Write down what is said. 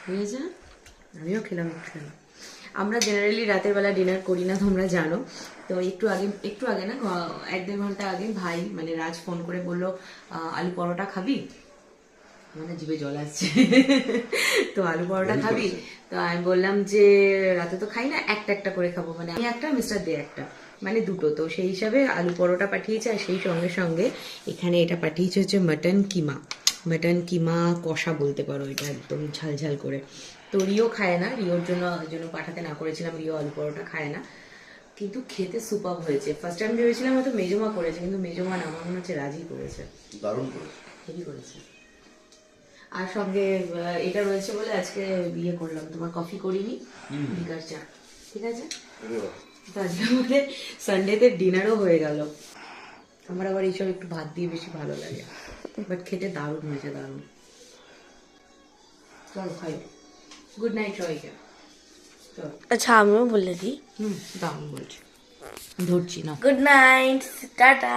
হয়েছে না? আমিও খেলাম একটু। আমরা জেনারেলি রাতের বেলা ডিনার করি না, তোমরা জানো। তো একটু আগে না, 1-1.5 ঘন্টা আগে ভাই মানে রাজ ফোন করে বললো আলু পরোটা খাবি, মানে জিভে জল আসছে। তো আলু পরোটা খাবি? তো আমি বললাম যে রাতে তো খাই না, একটা একটা করে খাবো, মানে আমি একটা, মিস্টার দে একটা, মানে দুটো। তো সেই হিসাবে আলু পরোটা পাঠিয়েছে, আর সেই সঙ্গে সঙ্গে এখানে এটা পাঠিয়েছে হচ্ছে মাটন কিমা কষা বলতে পারো, এটা একদম ঝাল ঝাল করে। তো রিও খায় না, রিওর জন্য পাঠাতে না করেছিলাম, রিও আলু পরোটা খায় না, কিন্তু খেতে সুপার হয়েছে। ফার্স্ট টাইম ভেবেছিলাম হয়তো মেজমা করেছে, কিন্তু মেজমা না, আমার মনে হচ্ছে রাজি করেছে। দারুণ করেছে, হেভি করেছে। আর সঙ্গে এটা রয়েছে বলে আজকে বিয়ে করলাম, তোমার কফি করিনি, বিকাশ চা। ঠিক আছে, তো আজকে আমাদের সানডেতে ডিনারও হয়ে গেল। আমার আবার এইসব একটু ভাত দিয়ে বেশি ভালো লাগে, বাট খেতে দারুণ হয়েছে, দারুণ। চলো খাই। গুড নাইট সবাইকে। আচ্ছা আমিও বলে দিই। দারুণ বলছি, ধরছি না। Good night, tata.